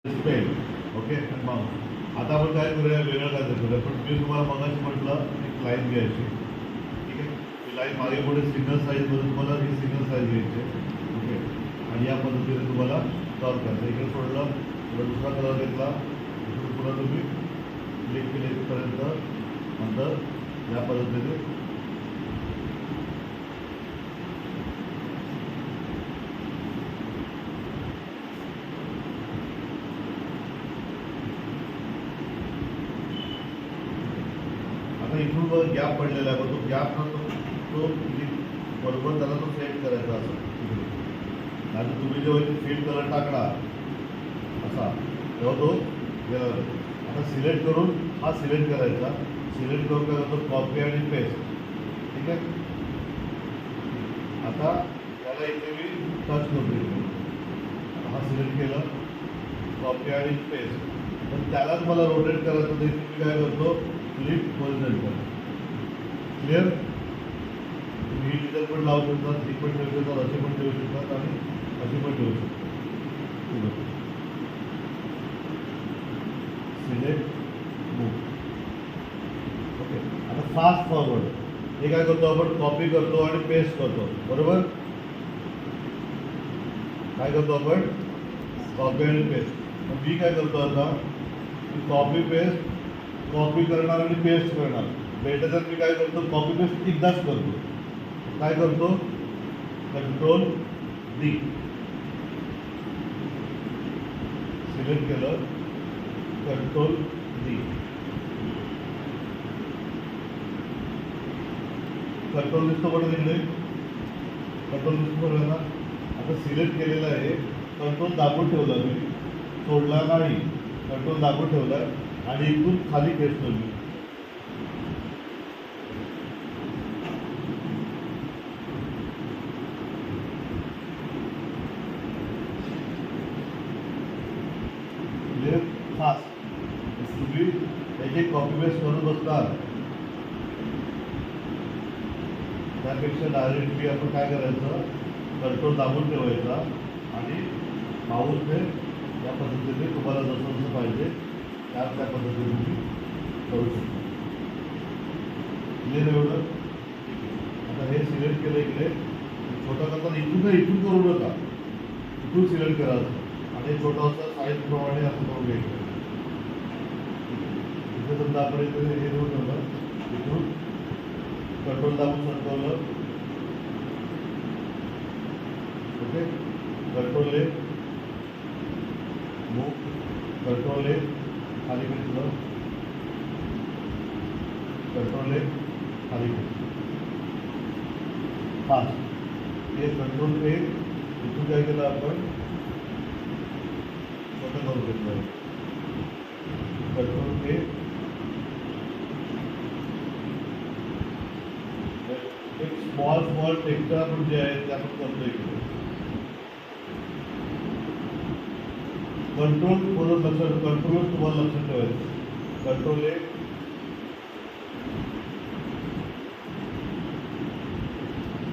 Pen. Okay. आणि मग आता आपण काय करूया, वेगळं काय करूया. पण मी तुम्हाला मगाशी म्हटलं एक लाईन घ्यायची. ठीक आहे. ही लाईन मागे पुढे सिंगल साईजमध्ये तुम्हाला ही सिंगल साईज घ्यायची आहे. ओके. आणि या पद्धतीने तुम्हाला सॉल्व करायचं. इकडे सोडलं, पुढे दुसरा कलर घेतला, इकडे पुन्हा तुम्ही क्लिक केलेपर्यंत नंतर या पद्धतीने आता इथून गॅप पडलेला आहे, तो गॅप तो बरोबर त्याला तो सेट करायचा असं. आणि तुम्ही जेव्हा इथे फील कलर टाकला असा तेव्हा तो गेला. आता सिलेक्ट करून हा सिलेक्ट करायचा. सिलेक्ट करून काय करतो, कॉपी आणि पेस्ट. ठीक आहे. आता त्याला इथे मी टच करतो. हा सिलेक्ट केलं, कॉपी आणि पेस्ट. पण त्यालाच मला रोटेट करायचं तर इथे मी काय करतो, फ्लिप होरिझॉन्टल. क्लिअर. तुम्ही ही डिझाईन पण लावू शकतात, ही पण ठेवू शकतात, अशी पण ठेवू शकतात आणि अशी पण ठेवू शकतात. Select move. ओके. आता फास्ट फॉरवर्ड हे काय करतो आपण, कॉपी करतो आणि पेस्ट करतो. बरोबर. काय करतो आपण, कॉपी आणि पेस्ट. मग मी काय करतो आता, कॉपी पेस्ट, कॉपी करणार आणि पेस्ट करणार. बेटर तर मी काय करतो, कॉपी पेस्ट एकदाच करतो. काय करतो, कंट्रोल डी. सिलेक्ट केलं, कंट्रोल डी. कंट्रोल दिसतो पण तिकडे, कंट्रोल दिसतो बघा ना. आता सिलेक्ट केलेलं आहे, कंट्रोल दाबून ठेवला मी, सोडला नाही, कंट्रोल दाबून ठेवला आणि इथून खाली खेचतो मी. फास्ट. तुम्ही त्याची कॉपी पेस्ट करून बसतात त्यापेक्षा डायरेक्टली आपण काय करायचं, कंट्रोल दाबून ठेवायचा आणि माऊसने या पद्धतीने तुम्हाला जसं जसं पाहिजे त्या पद्धतीने तुम्ही करू शकता. क्लिअर एवढं. आता हे सिलेक्ट केलं इकडे, छोटा करताना इथून करू नका, इथून सिलेक्ट करायचं आणि छोटासा साईजप्रमाणे असं करून घ्यायचं. इथे समजा आपण इथे हे देऊ ठेवलं, इथून कंट्रोल दाबून सरकवलं. Okay. Control A move, control A खाली घेतलं, कंट्रोल ए खाली घेतलं. फास्ट. हे कंट्रोल ए इथून काय केलं आपण, छोटं करून घेतलं. कंट्रोल ए, एक स्मॉल टेक्स्चर आपण जे आहे ते आपण करतो इकडे. कंट्रोल करून लक्षात, कंट्रोल तुम्हाला लक्षात ठेवायचं. कंट्रोल ए,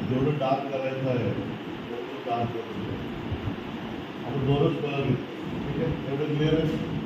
जेवढं डार्क करायचं आहे तेवढं डार्क करून आपण दोनच कलर घेतो. ठीक आहे. एवढं क्लिअर आहे.